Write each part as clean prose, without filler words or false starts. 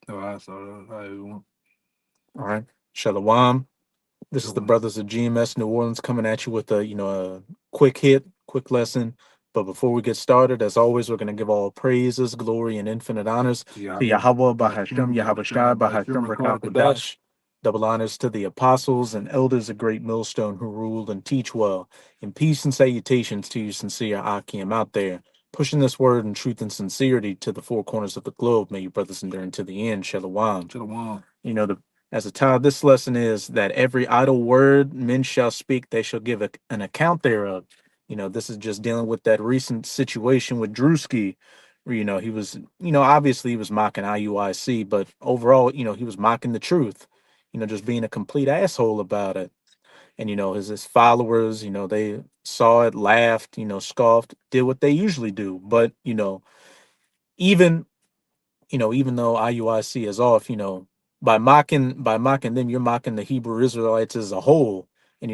Oh, I saw that. Hi, everyone. All right. Shalom. This is the Shalom. brothers of GMS New Orleans coming at you with a quick hit, quick lesson. But before we get started, as always, we're going to give all praises, glory, and infinite honors To to Yahweh, Yahweh, Bahashem, Bahasham, Yahweh Yahushua, Shai, Bahashem, Bahasham, Rakah Rakawadash. Kadash. Double honors to the apostles and elders of Great Millstone who ruled and teach well. And peace and salutations to you, sincere Akim out there, pushing this word in truth and sincerity to the four corners of the globe. May you brothers endure to the end. Shalom. Shalom. You know, the as the title of this lesson is that every idle word men shall speak, they shall give an account thereof. This is just dealing with that recent situation with Drewski, where, he was, obviously he was mocking IUIC, but overall, he was mocking the truth, just being a complete asshole about it. And, his followers, they saw it, laughed, scoffed, did what they usually do. But, even even though IUIC is off, by mocking them, you're mocking the Hebrew Israelites as a whole. And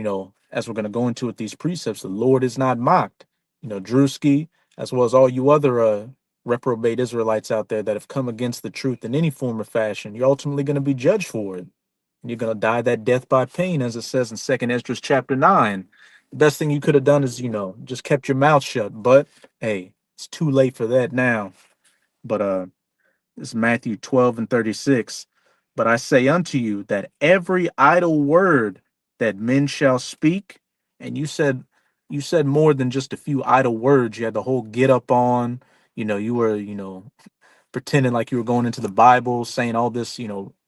as we're gonna go into with these precepts, the Lord is not mocked. Drewski, as well as all you other reprobate Israelites out there that have come against the truth in any form or fashion, you're ultimately gonna be judged for it. And you're gonna die that death by pain, as it says in Second Ezra chapter 9. The best thing you could have done is, just kept your mouth shut. But hey, it's too late for that now. But this is Matthew 12 and 36. But I say unto you that every idle word that men shall speak, and you said more than just a few idle words. You had the whole get up on, you were, pretending like you were going into the Bible, saying all this,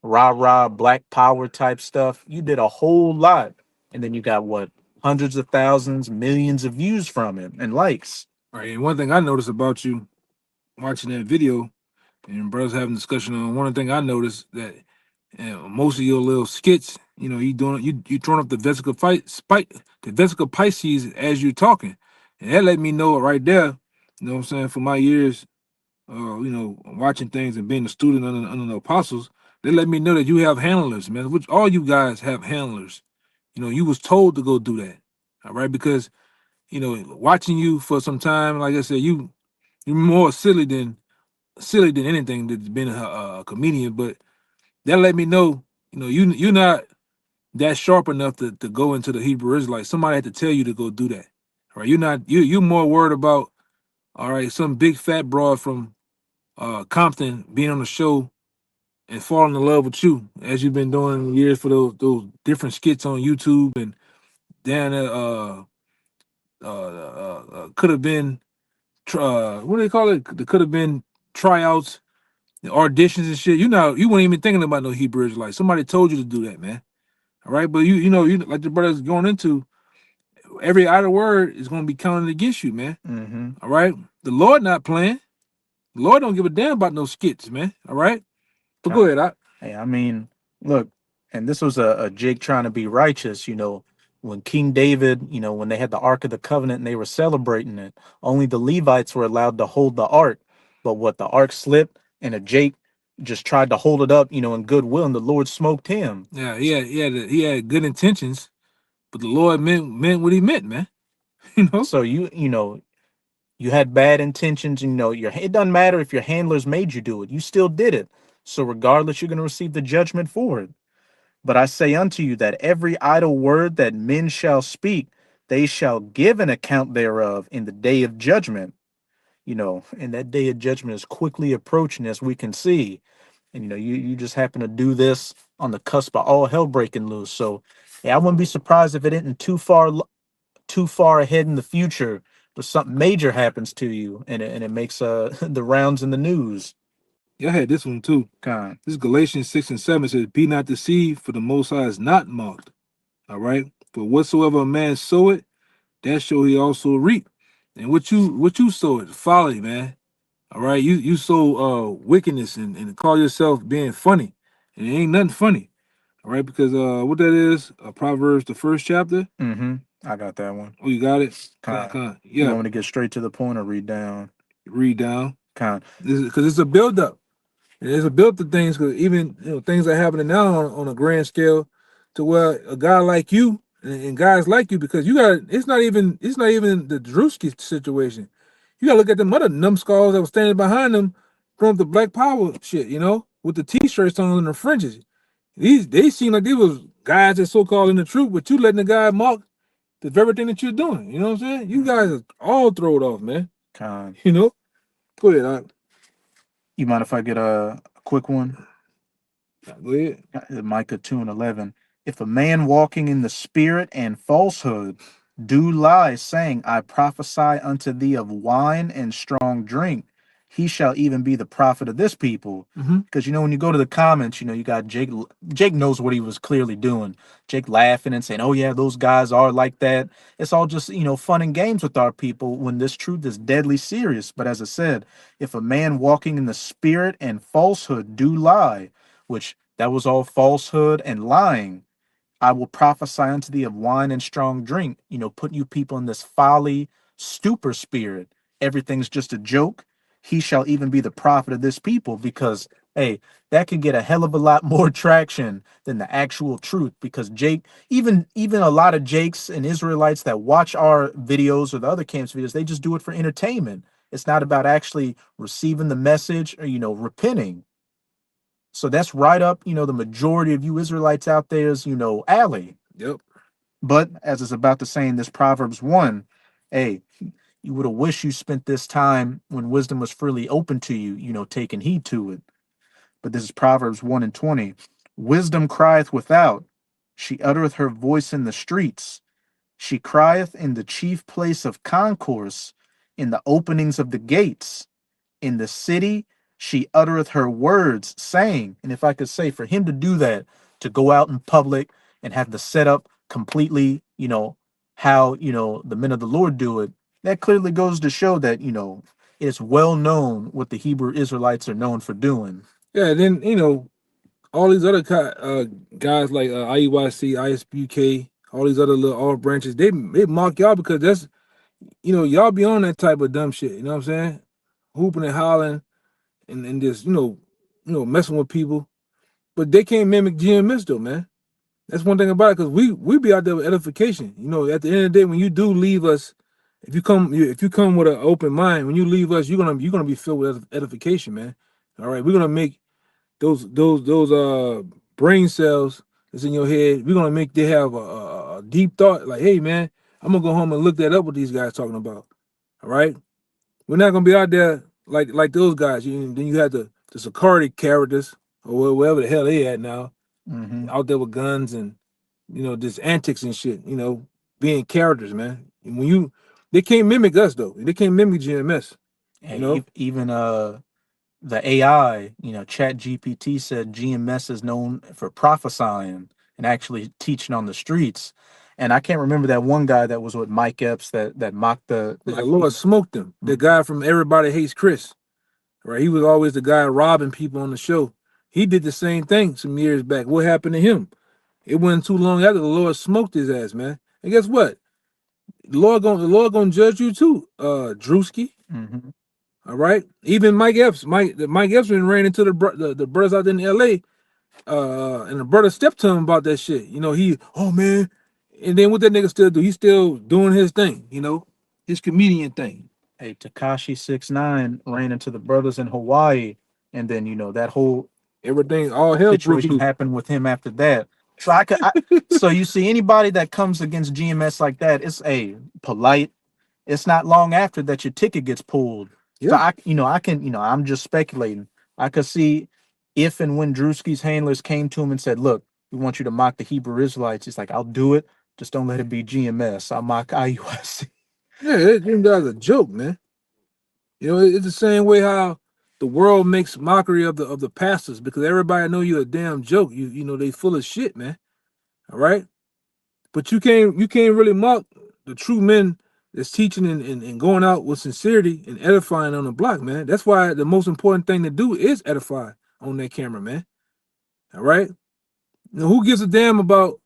rah-rah black power type stuff. You did a whole lot. And then you got what? Hundreds of thousands, millions of views from it and likes. All right, and one thing I noticed about you watching that video and brothers having discussion on one thing I noticed that most of your little skits, you doing you throwing up the vesica fight spike the vesica Pisces as you're talking. And that let me know right there, what I'm saying, for my years watching things and being a student under the apostles, they let me know that you have handlers, man. Which all you guys have handlers. You was told to go do that. All right, because watching you for some time, like I said, you're more silly than anything that's been a comedian. But that let me know, you're not that sharp enough to go into the Hebrew Israelites. Somebody had to tell you to go do that. All right, you're more worried about all right some big fat broad from Compton being on the show and falling in love with you as you've been doing years for those different skits on YouTube and down at could have been what do they call it? There could have been tryouts, auditions and shit. You weren't even thinking about no Hebrew Israelites. Somebody told you to do that, man. All right, but you like the brothers going into every idle word is going to be counted against you, man. Mm-hmm. All right, the Lord not playing. The Lord don't give a damn about no skits, man. All right, but go ahead. Hey, I mean, look, and this was a Jake trying to be righteous, when King David, when they had the Ark of the Covenant and they were celebrating it, only the Levites were allowed to hold the Ark. But what the Ark slipped and a Jake just tried to hold it up, in goodwill, and the Lord smoked him. Yeah, he had good intentions, but the Lord meant what he meant, man. you know. So you had bad intentions, and it doesn't matter if your handlers made you do it, you still did it. So regardless, you're gonna receive the judgment for it. But I say unto you that every idle word that men shall speak, they shall give an account thereof in the day of judgment. And that day of judgment is quickly approaching, as we can see. And you just happen to do this on the cusp of all hell breaking loose. So yeah, I wouldn't be surprised if it isn't too far ahead in the future, but something major happens to you, and it makes the rounds in the news. Yeah, I had this one too. Kind. This is Galatians 6 and 7 says, "Be not deceived, for the Most High is not mocked." All right, for whatsoever a man soweth, that shall he also reap. And what you sow is folly, man. All right, you sow wickedness and call yourself being funny, and it ain't nothing funny. All right, because what that is, Proverbs the first chapter. Mm-hmm. I got that one. Oh, you got it. Kind. You Yeah, want me to get straight to the point or read down? read down. Kind. Because it's a build up. There's a build to things because even things are happening now on a grand scale, to where a guy like you and guys like you, because you got it's not even the Drewski situation. You gotta look at them other numbskulls that was standing behind them from the Black Power shit. with the t-shirts on and the fringes. They seem like they was guys that so-called in the truth, but you letting the guy mock the very thing that you're doing. You know what I'm saying? You guys are all thrown off, man. Con. You know? Go ahead. You mind if I get a quick one? Go ahead. Micah 2:11. If a man walking in the spirit and falsehood do lie, saying, I prophesy unto thee of wine and strong drink, he shall even be the prophet of this people. Mhm. Because when you go to the comments, you got Jake. Jake knows what he was clearly doing. Jake laughing and saying, oh yeah, those guys are like that. It's all just fun and games with our people when this truth is deadly serious. But as I said, if a man walking in the spirit and falsehood do lie, which that was all falsehood and lying, I will prophesy unto thee of wine and strong drink, putting you people in this folly, stupor spirit. Everything's just a joke. He shall even be the prophet of this people, because, hey, that can get a hell of a lot more traction than the actual truth. Because Jake, even a lot of Jakes and Israelites that watch our videos or the other camps videos, they just do it for entertainment. It's not about actually receiving the message or, repenting. So that's right up, the majority of you Israelites out there's, alley. Yep. But as it's about to say in this Proverbs 1, hey, you would have wished you spent this time when wisdom was freely open to you, taking heed to it. But this is Proverbs 1:20. Wisdom crieth without, she uttereth her voice in the streets. She crieth in the chief place of concourse, in the openings of the gates. In the city she uttereth her words, saying, and if I could say, for him to do that, to go out in public and have the setup completely, how, the men of the Lord do it, that clearly goes to show that, it's well known what the Hebrew Israelites are known for doing. Yeah, then all these other guys like IUIC, ISBK, all these other little off branches, they mock y'all because that's y'all be on that type of dumb shit. You know what I'm saying? Hooping and hollering and just messing with people, but they can't mimic GMS though, man. That's one thing about it, because we be out there with edification. At the end of the day, when you do leave us, if you come with an open mind, when you leave us, you're gonna be filled with edification, man. All right, we're gonna make those brain cells that's in your head. We're gonna make they have a deep thought. Like, hey, man, I'm gonna go home and look that up. What these guys talking about? All right, we're not gonna be out there like those guys. Then you have the security characters or wherever the hell they at now, out there with guns and just antics and shit. Being characters, man. And they can't mimic us though. They can't mimic GMS. And even the AI, Chat GPT said GMS is known for prophesying and actually teaching on the streets. And I can't remember that one guy that was with Mike Epps that mocked the Lord smoked him. The guy from Everybody Hates Chris. Right? He was always the guy robbing people on the show. He did the same thing some years back. What happened to him? It wasn't too long after the Lord smoked his ass, man. And guess what? The Lord gonna judge you too, Drewski. All right. Even Mike Epps. Mike Epps ran into the brothers out in LA. And the brother stepped to him about that shit. Oh man. And then what that nigga still do? He's still doing his thing, his comedian thing. Hey, Tekashi 6ix9ine ran into the brothers in Hawaii, and then that whole everything all hell situation happened with him after that. So so you see anybody that comes against GMS like that, it's polite. It's not long after that your ticket gets pulled. Yeah. So I'm just speculating. I could see if and when Drewski's handlers came to him and said, look, we want you to mock the Hebrew Israelites. He's like, I'll do it. Just don't let it be GMS. I'll mock IUIC. Yeah, them guys a joke, man. It's the same way how the world makes mockery of the pastors, because everybody know you're a damn joke. They full of shit, man. All right, but you can't really mock the true men that's teaching and going out with sincerity and edifying on the block, man. That's why the most important thing to do is edify on that camera, man. All right. Who gives a damn about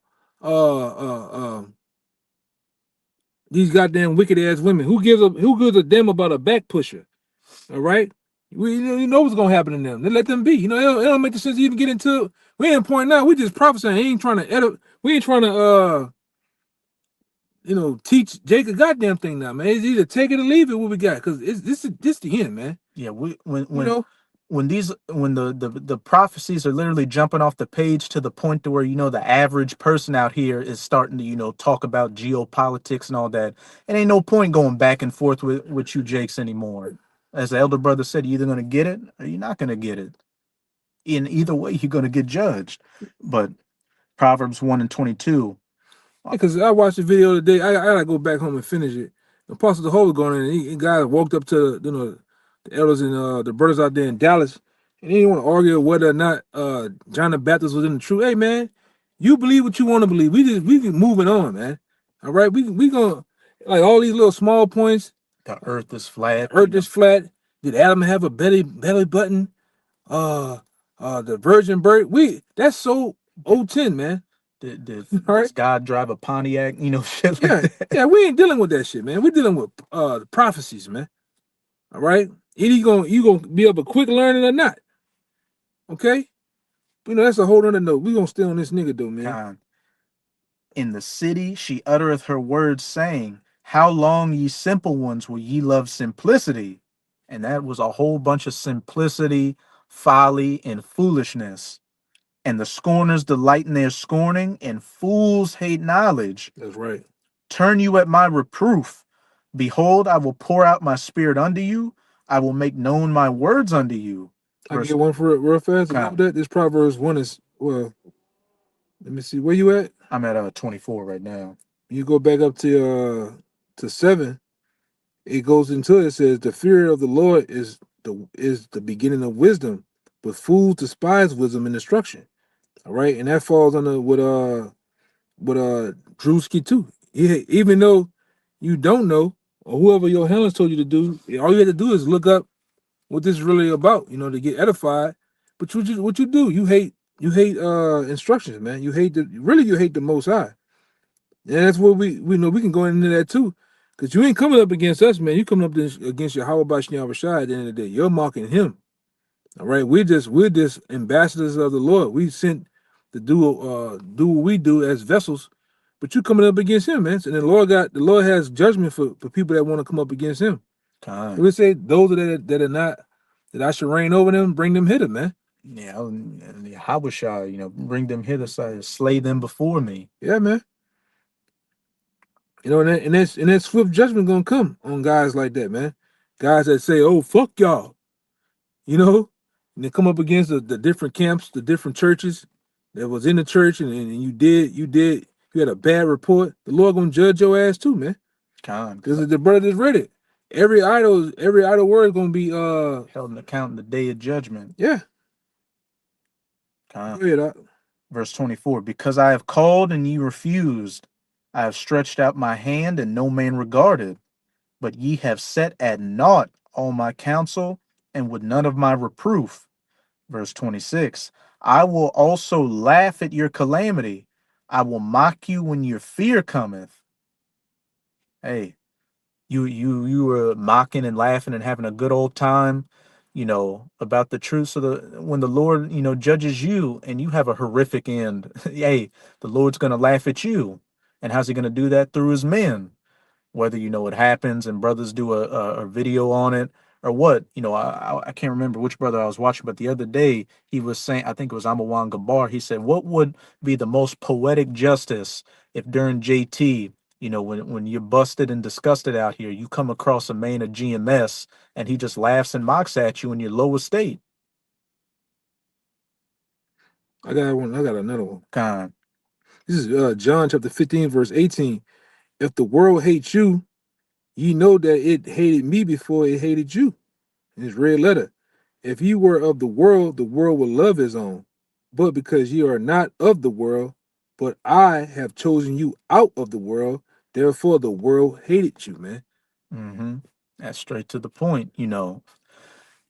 these goddamn wicked ass women? Who gives a damn about a back pusher? All right. You know what's gonna happen to them. They let them be. It don't make sense to even get into it. We ain't pointing out. We just prophesying. He ain't trying to edit. We ain't trying to teach Jake a goddamn thing now, man. It's either take it or leave it. What we got? Because this the end, man. Yeah, when when the prophecies are literally jumping off the page to the point to where the average person out here is starting to talk about geopolitics and all that, and ain't no point going back and forth with you Jakes anymore. As the elder brother said, you're either going to get it or you're not going to get it. In either way, you're going to get judged. But Proverbs 1 and 22. Because I watched the video today. I gotta go back home and finish it. Apostle the Holy going in, and he guy walked up to the elders and the brothers out there in Dallas, and he didn't want to argue whether or not John the Baptist was in the truth. Hey man, you believe what you want to believe. We can moving on, man. All right, we gonna like all these little small points. The earth is flat. Earth is flat. Did Adam have a belly button? The virgin birth. That's so O10, man. Did All right. does God drive a Pontiac? Shit like Yeah, that. yeah, we ain't dealing with that shit, man. We're dealing with the prophecies, man. All right, either you gonna be able to quick learning or not. Okay, that's a whole other note. We gonna stay on this nigga though, man. In the city she uttereth her words, saying, how long, ye simple ones, will ye love simplicity? And that was a whole bunch of simplicity, folly, and foolishness. And the scorners delight in their scorning, and fools hate knowledge. That's right. Turn you at my reproof. Behold, I will pour out my spirit unto you. I will make known my words unto you. I can get one for it real fast about that. This Proverbs 1 is, well, let me see. Where you at? I'm at 24 right now. You go back up to 7. It goes into it. It says the fear of the Lord is the beginning of wisdom, but fools despise wisdom and instruction. All right, and that falls under what Drewski too. Even though you don't know, or whoever your handlers told you to do, all you have to do is look up what this is really about, to get edified. But what you do, you hate instructions, man. You hate the Most High, and that's what we know. We can go into that too, because you ain't coming up against us, man. You coming up against Yahweh Bashniah Rashai at the end of the day. You're mocking him. All right, we're just ambassadors of the Lord. We sent to do what we do as vessels, but you coming up against him, man. And the Lord has judgment for people that want to come up against him. We say those that are not, that I should reign over them, bring them hither, man. Yeah, Habashah, bring them hither, slay them before me. Yeah, man. And that swift judgment gonna come on guys like that, man. Guys that say, "Oh, fuck y'all," and they come up against the different camps, the different churches that was in the church, and you had a bad report. The Lord gonna judge your ass too, man. Because the brother just read it. Every idle word is gonna be held in account in the day of judgment. Yeah. Verse 24, because I have called and ye refused, I have stretched out my hand and no man regarded, but ye have set at naught all my counsel and would none of my reproof. Verse 26, I will also laugh at your calamity. I will mock you when your fear cometh. Hey, you were mocking and laughing and having a good old time, about the truth. So when the Lord, judges you and you have a horrific end, hey, the Lord's going to laugh at you. And how's he going to do that? Through his men, whether it happens and brothers do a video on it or what. I can't remember which brother I was watching, but the other day he was saying, I think it was Amawan Gabar, he said, what would be the most poetic justice if during JT, when you're busted and disgusted out here, you come across a man of GMS and he just laughs and mocks at you in your lowest state. I got another one. This is John chapter 15, verse 18. If the world hates you, ye know that it hated me before it hated you. In his red letter. If you were of the world would love his own. But because ye are not of the world, but I have chosen you out of the world, therefore the world hated you, man. Mm-hmm. That's straight to the point. You know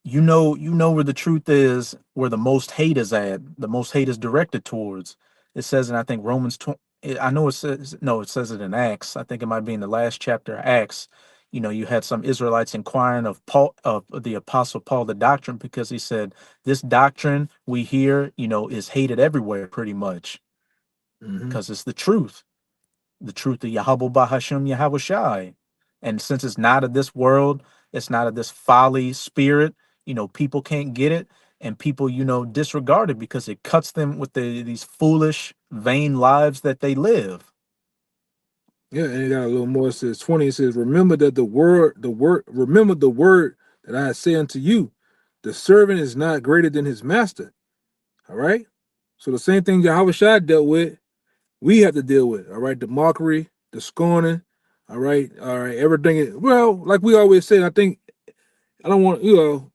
where the truth is, where the most hate is at, the most hate is directed towards. It says, and I think Romans 20, I know it says, no, it says it in Acts. I think it might be in the last chapter of Acts. You had some Israelites inquiring of Paul, of the apostle Paul, the doctrine, because he said, this doctrine we hear, is hated everywhere pretty much. Because it's the truth of Yahweh Bahashem Yahweh Shai. And since it's not of this world, it's not of this folly spirit, people can't get it, and people, disregard it because it cuts them with these foolish, vain lives that they live. Yeah, and it got a little more. It says 20. It says, remember remember the word that I say unto you. The servant is not greater than his master. All right. So the same thing Yahweh Shai dealt with, we have to deal with. All right. The mockery, the scorning. All right. All right. Everything is, well, like we always say, I think I don't want,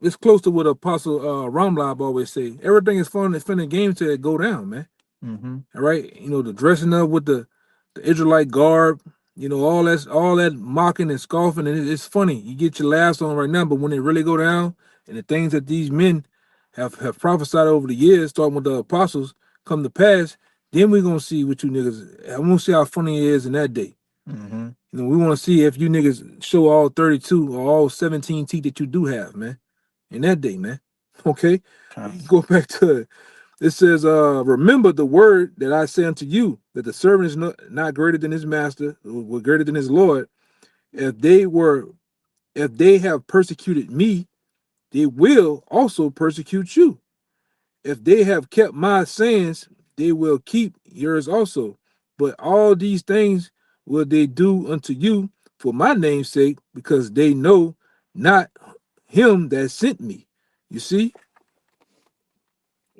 it's close to what Apostle Ramlab always say. Everything is fun and game till it go down, man. Mm-hmm. All right. The dressing up with the Israelite garb, all that mocking and scoffing, and it's funny. You get your laughs on right now, but when it really go down and the things that these men have prophesied over the years, starting with the apostles, come to pass, then we're gonna see what you niggas. I want to see how funny it is in that day. Mm-hmm. We want to see if you niggas show all 32 or all 17 teeth that you do have, man. In that day, man. Okay? Go back to it. It says, remember the word that I say unto you, that the servant is not greater than his master, or greater than his Lord. If they have persecuted me, they will also persecute you. If they have kept my sayings, they will keep yours also. But all these things will they do unto you for my name's sake, because they know not him that sent me. You see?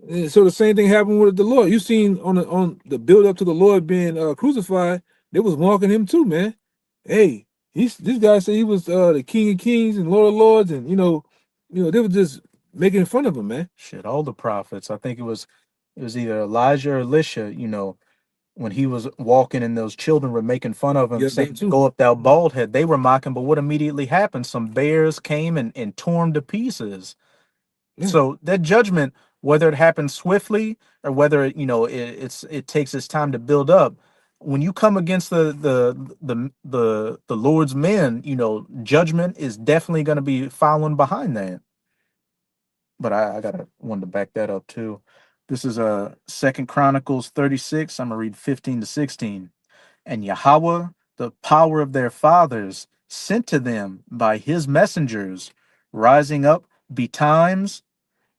And so the same thing happened with the Lord. You seen on the build up to the Lord being crucified, they was mocking him too, man. Hey, this guy said he was the King of Kings and Lord of Lords, and they were just making fun of him, man. Shit, all the prophets. I think it was either Elijah or Elisha, when he was walking and those children were making fun of him, Yeah, saying, them too. "Go up, thou bald head." They were mocking, but what immediately happened? Some bears came and tore him to pieces. Yeah. So that judgment, whether it happens swiftly or whether it takes its time to build up, when you come against the Lord's men, judgment is definitely going to be following behind that. But I got wanted to back that up too. This is Second Chronicles 36. I'm gonna read 15 to 16. And Yahweh, the power of their fathers, sent to them by his messengers, rising up betimes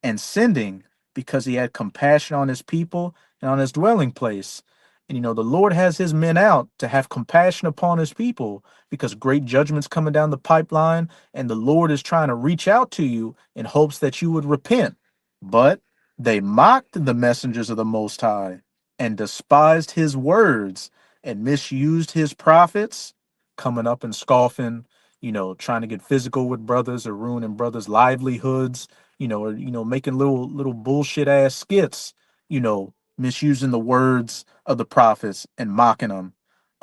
and sending, because he had compassion on his people and on his dwelling place. And the Lord has his men out to have compassion upon his people because great judgment's coming down the pipeline, and the Lord is trying to reach out to you in hopes that you would repent. But they mocked the messengers of the Most High and despised his words and misused his prophets, coming up and scoffing, trying to get physical with brothers or ruining brothers' livelihoods, or making little bullshit ass skits, misusing the words of the prophets and mocking them,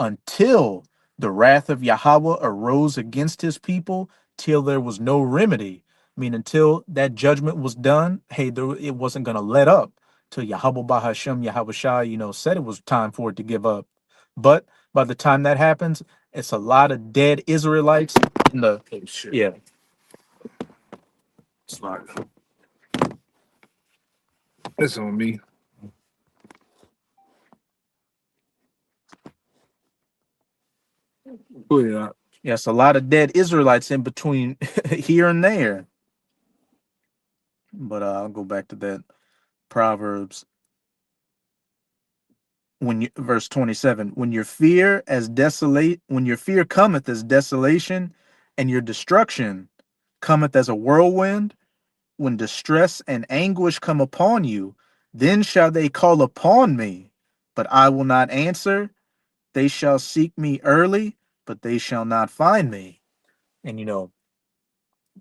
until the wrath of Yahweh arose against his people, till there was no remedy. I mean, until that judgment was done, hey, it wasn't gonna let up till Yahweh Bahashem Yahweh Shai, said it was time for it to give up. But by the time that happens, it's a lot of dead Israelites in the Oh shit. yeah. Sorry. That's on me. Go ahead. Yes, a lot of dead Israelites in between here and there. But I'll go back to that Proverbs verse 27. When your fear cometh as desolation, and your destruction cometh as a whirlwind, when distress and anguish come upon you, then shall they call upon me, but I will not answer. They shall seek me early, but they shall not find me. And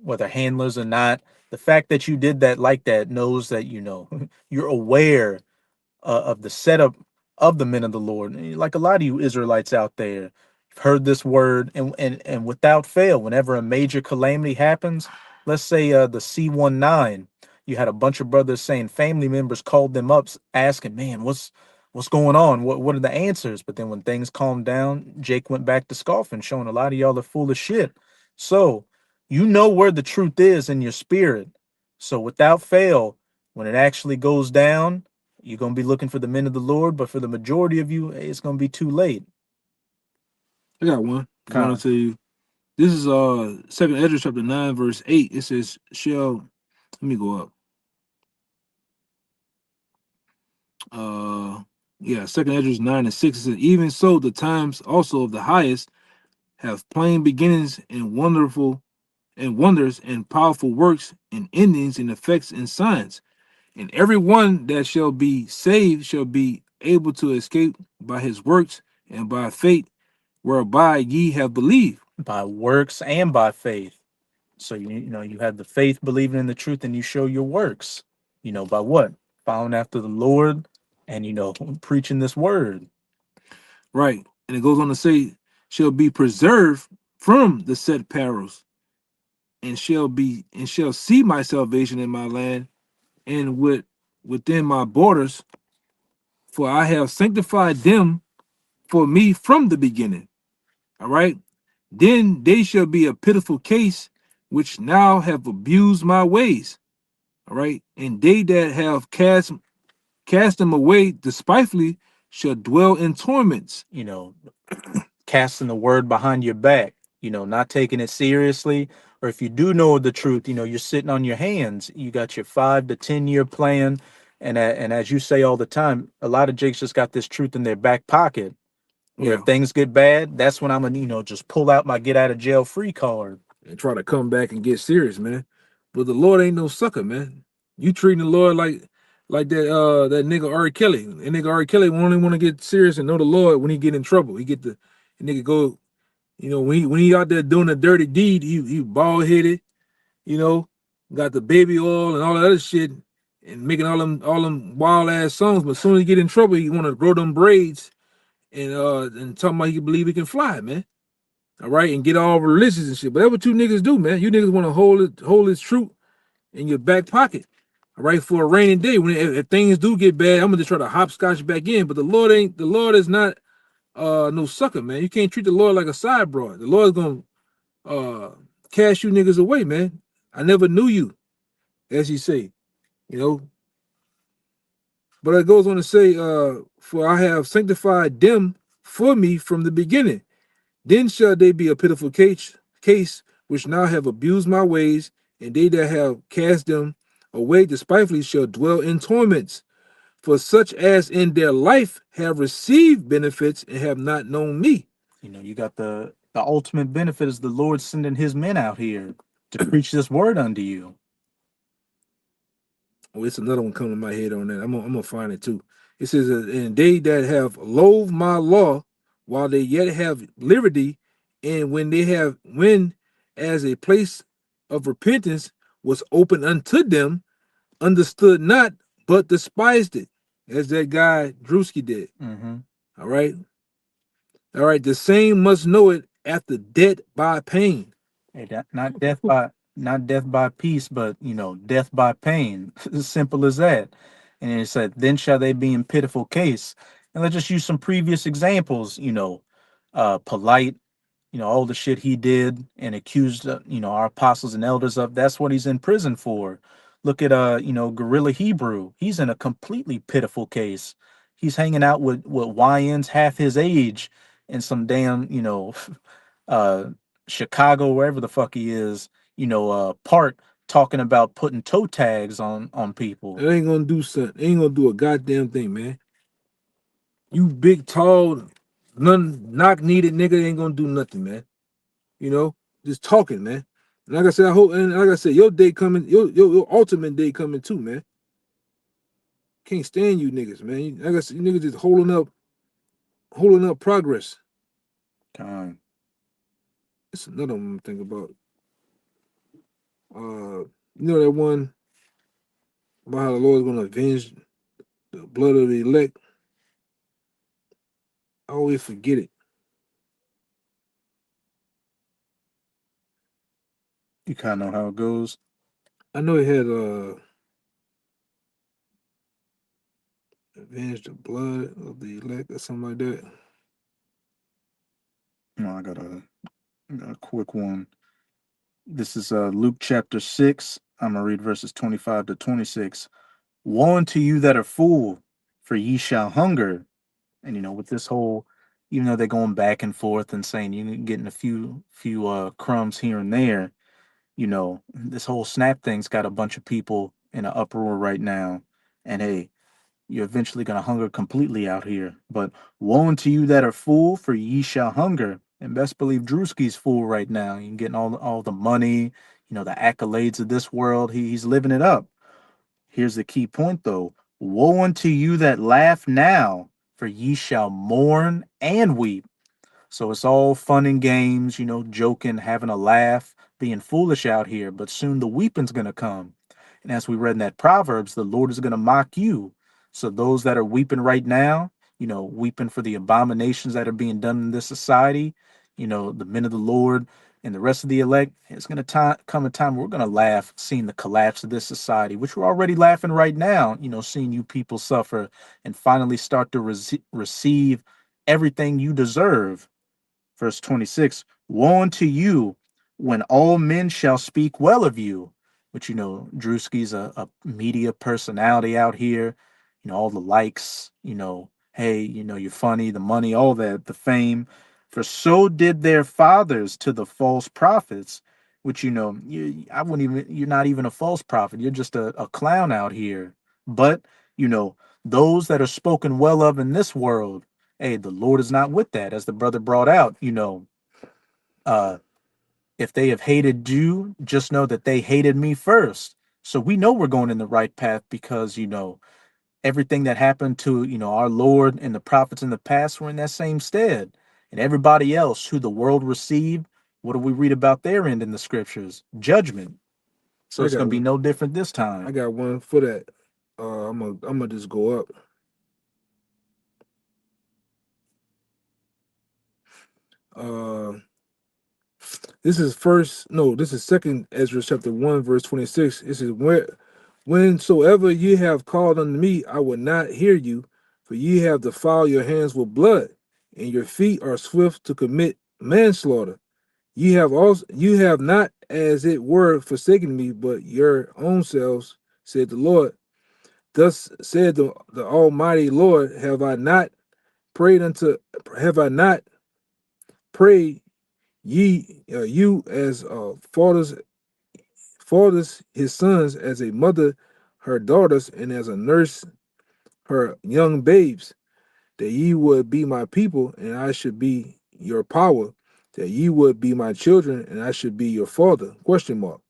whether handlers or not, the fact that you did that like that knows that you're aware of the setup of the men of the Lord. Like a lot of you Israelites out there, you've heard this word, and without fail, whenever a major calamity happens, let's say the C-19, you had a bunch of brothers saying family members called them up asking, "Man, what's going on? What are the answers?" But then when things calmed down, Jake went back to scoffing, showing a lot of y'all are full of shit. So you know where the truth is in your spirit. So without fail, when it actually goes down, you're going to be looking for the men of the Lord, but for the majority of you, it's going to be too late. I got one. I want to tell you. This is Second Ezra chapter 9, verse 8. It says, Let me go up. Yeah, Second Esdras 9 and 6 it says, even so, the times also of the highest have plain beginnings and wonderful and wonders and powerful works and endings and effects and signs. And every one that shall be saved shall be able to escape by his works and by faith whereby ye have believed. By works and by faith. So you have the faith, believing in the truth, and you show your works. By what? Following after the Lord, and preaching this word. Right. And it goes on to say, shall be preserved from the set perils, and shall see my salvation in my land and within my borders, for I have sanctified them for me from the beginning. All right. Then they shall be a pitiful case, which now have abused my ways. All right. And they that have cast them away despitefully shall dwell in torments. Casting the word behind your back, not taking it seriously. Or if you do know the truth, you're sitting on your hands. You got your 5 to 10 year plan. And as you say all the time, a lot of Jakes just got this truth in their back pocket, where Yeah. if things get bad, that's when I'm gonna, just pull out my get out of jail free card. And try to come back and get serious, man. But the Lord ain't no sucker, man. You treating the Lord like that nigga R. Kelly. That nigga R. Kelly only want to get serious and know the Lord when he get in trouble. He get the nigga go, when he out there doing a dirty deed, he bald headed, you know, got the baby oil and all that other shit and making all them wild ass songs. But as soon as he get in trouble, he want to grow them braids and talking about he can believe he can fly, man. All right, and get all religious and shit. But that's what you niggas do, man. You niggas want to hold his truth in your back pocket. All right, for a rainy day. If things do get bad, I'm gonna just try to hopscotch back in. But the Lord is not no sucker, man. You can't treat the Lord like a side broad. The Lord's gonna cast you niggas away, man. I never knew you, as he say, you know. But it goes on to say, for I have sanctified them for me from the beginning. Then shall they be a pitiful case which now have abused my ways, and they that have cast them away despitefully shall dwell in torments. For such as in their life have received benefits and have not known me. You got the ultimate benefit is the Lord sending his men out here to preach this word unto you. Oh, it's another one coming to my head on that. I'm gonna find it too. It says, and they that have loathed my law while they yet have liberty, and when as a place of repentance was open unto them, understood not, but despised it, as that guy Drewski did. Mm-hmm. All right. All right. The same must know it after death by pain. Hey, not death by peace, but death by pain. As simple as that. And it said, then shall they be in pitiful case. And let's just use some previous examples. Polite, all the shit he did and accused, our apostles and elders of. That's what he's in prison for. Look at Gorilla Hebrew. He's in a completely pitiful case. He's hanging out with YNs half his age in some damn, uh Chicago, wherever the fuck he is, park, talking about putting toe tags on people. It ain't gonna do something. It ain't gonna do a goddamn thing, man. You big, tall, none knock needed nigga ain't gonna do nothing, man. Just talking, man. And like I said, I hope, and like I said, your day coming, your ultimate day coming too, man. Can't stand you niggas, man. Like I said, you niggas just holding up progress. Time. It's another one I'm thinking about. That one about how the Lord's gonna avenge the blood of the elect. I always forget it. You kind of know how it goes. I know it had avenge the blood of the elect or something like that. No, I got a quick one. This is Luke chapter 6. I'm gonna read verses 25 to 26. Woe unto you that are full, for ye shall hunger. And with this whole, even though they're going back and forth and saying you're getting a few crumbs here and there, You know, this whole snap thing's got a bunch of people in an uproar right now. And hey, you're eventually going to hunger completely out here. But woe unto you that are full, for ye shall hunger. And best believe Drewski's full right now. He's getting all the money, the accolades of this world. He's living it up. Here's the key point, though. Woe unto you that laugh now, for ye shall mourn and weep. So it's all fun and games, joking, having a laugh, being foolish out here. But soon the weeping's going to come. And as we read in that Proverbs, the Lord is going to mock you. So those that are weeping right now, weeping for the abominations that are being done in this society, the men of the Lord and the rest of the elect, it's going to come a time where we're going to laugh seeing the collapse of this society, which we're already laughing right now, seeing you people suffer and finally start to receive everything you deserve. Verse 26, woe unto you when all men shall speak well of you. Which, Drewski's a media personality out here, all the likes, hey, you're funny, the money, all that, the fame. For so did their fathers to the false prophets, which, I wouldn't even, you're not even a false prophet. You're just a clown out here. But, those that are spoken well of in this world, hey, the Lord is not with that, as the brother brought out. Uh, if they have hated you, just know that they hated me first. So we know we're going in the right path because everything that happened to our Lord and the prophets in the past were in that same stead, and everybody else who the world received. What do we read about their end in the scriptures? Judgment. So I it's going got to be one. no different this I time. got one for that. I'm gonna just go up. Uh, this is first. No, this is second Ezra chapter 1 verse 26. It says, whensoever ye have called unto me, I will not hear you, for ye have defiled your hands with blood, and your feet are swift to commit manslaughter. You have not as it were forsaken me, but your own selves, said the Lord. Thus said the Almighty Lord, prayed unto have I not prayed you as fathers his sons, as a mother her daughters, and as a nurse her young babes, that ye would be my people, and I should be your power, that ye would be my children, and I should be your father? Question mark.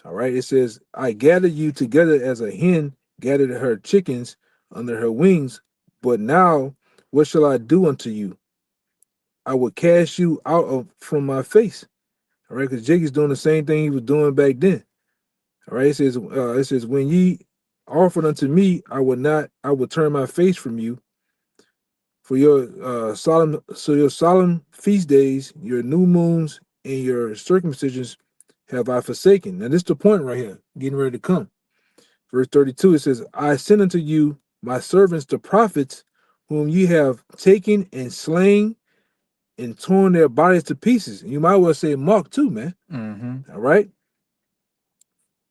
All right. It says, I gathered you together as a hen gathered her chickens under her wings, but now what shall I do unto you? I will cast you out from my face. All right, because Jacob's doing the same thing he was doing back then. All right, it says, when ye offered unto me, I will turn my face from you. For your solemn feast days, your new moons, and your circumcisions have I forsaken. Now, this is the point right here, getting ready to come. Verse 32, it says, I send unto you my servants, the prophets, whom ye have taken and slain and torn their bodies to pieces. And you might well say Mark too, man. Mm-hmm. All right.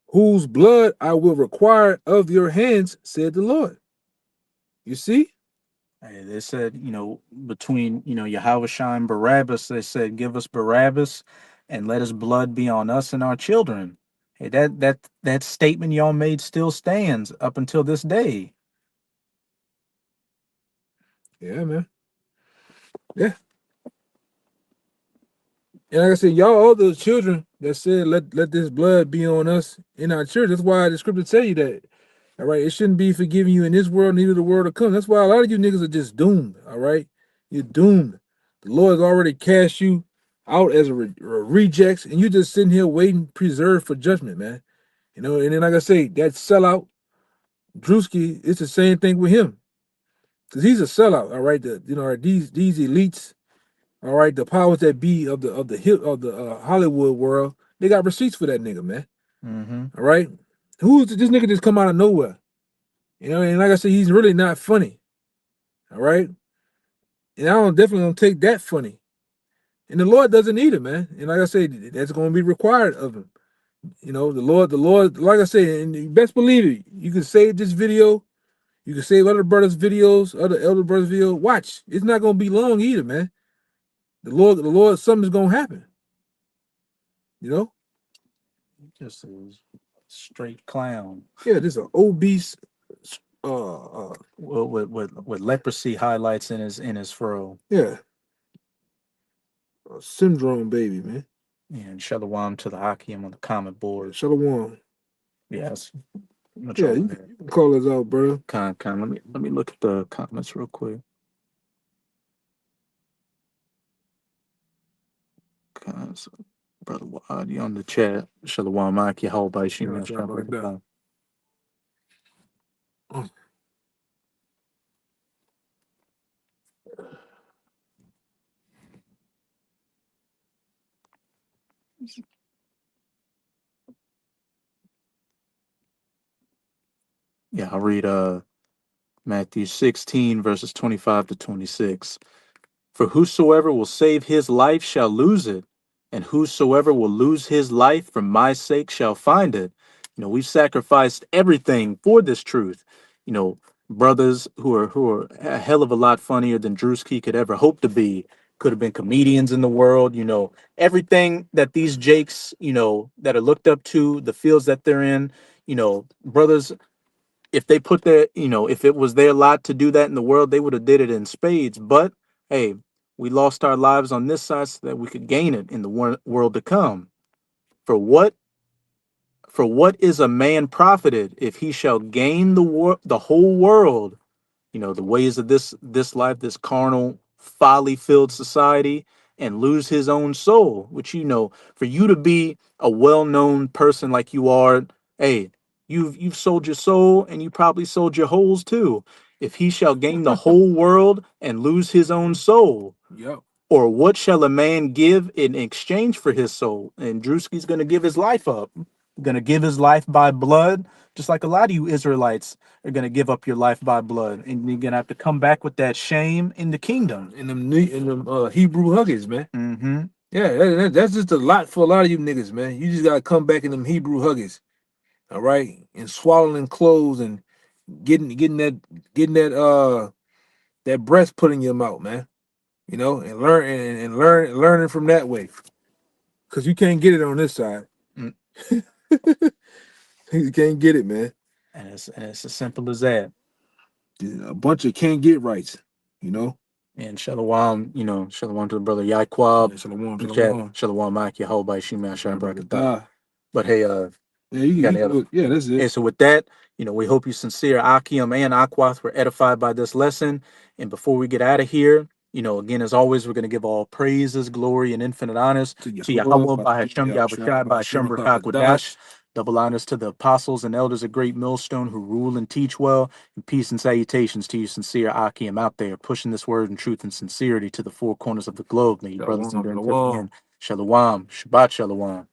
Whose blood I will require of your hands, said the Lord. You see? Hey, they said, between, Yahushua and Barabbas, they said, give us Barabbas and let his blood be on us and our children. Hey, that statement y'all made still stands up until this day. Yeah, man. Yeah. And like I said, y'all all those children that said, let this blood be on us in our church. That's why the scripture tell you that. All right. It shouldn't be forgiving you in this world, neither the world to come. That's why a lot of you niggas are just doomed. All right. You're doomed. The Lord has already cast you out as a rejects, and you just sitting here waiting, preserved for judgment, man. And then like I say, that sellout, Drewski, it's the same thing with him. Because he's a sellout, all right. These elites, all right, the powers that be of the Hollywood world, they got receipts for that nigga, man. Mm-hmm. All right, who's this nigga just come out of nowhere? And like I said, he's really not funny. All right, and definitely don't take that funny. And the Lord doesn't either, man. And like I said, that's going to be required of him. The Lord, like I said, and you best believe it. You can save this video. You can save other brothers' videos, other elder brothers' videos. Watch, it's not going to be long either, man. The Lord, something's going to happen. You know. This is straight clown. Yeah, this is an obese. Well, with leprosy highlights in his fro. Yeah, a syndrome baby, man. And Shalom to the Hakim on the comment Yeah, board. Shalom. Yes. Yeah, you can call us out, bro. Let me look at the comments real quick. So, Brother Wadi on the chat. Shalom Maki, how about you? Yeah, drop like that. Yeah, I'll read Matthew 16, verses 25 to 26. For whosoever will save his life shall lose it, and whosoever will lose his life for my sake shall find it. You know, we've sacrificed everything for this truth. You know, brothers who are a hell of a lot funnier than Drewski could ever hope to be, could have been comedians in the world. You know, everything that these Jakes, you know, that are looked up to, the fields that they're in, you know, brothers, if they put their, you know, if it was their lot to do that in the world, they would have did it in spades. But hey, we lost our lives on this side so that we could gain it in the world to come. For what is a man profited if he shall gain the whole world, you know, the ways of this life, this carnal folly filled society, and lose his own soul? Which, you know, for you to be a well-known person like you are, hey, you've sold your soul, and you probably sold your holes too. If he shall gain the whole world and lose his own soul, Yep. or what shall a man give in exchange for his soul? And Drewski's going to give his life up, going to give his life by blood, just like a lot of you Israelites are going to give up your life by blood. And you're going to have to come back with that shame in the kingdom. In them Hebrew huggies, man. Mm-hmm. Yeah, that's just a lot for a lot of you niggas, man. You just gotta come back in them Hebrew huggies, all right, and swallowing clothes and getting that breast put in your mouth, man. You know, and learning from that way, cause you can't get it on this side. Mm. You can't get it, man. And it's as simple as that. A bunch of can't get rights, you know. And Shalom, you know, Shalom to the brother Yaquab. Shalom, Shalom, Mike, Yehovah, Shema, Shem, Shalom. Barakatah. But hey, Yeah, that's it. Hey, so with that, you know, we hope you sincere Akim and Aquath were edified by this lesson. And before we get out of here, you know, again, as always, we're going to give all praises, glory, and infinite honors to Yahweh, by Hashem, Yahushua, by Hashem, Barak Kodash. Double honors to the apostles and elders of Great Millstone who rule and teach well. And peace and salutations to you, sincere Akim out there, pushing this word in truth and sincerity to the four corners of the globe. May you brothers and sisters again. Shalom. Shabbat Shalom.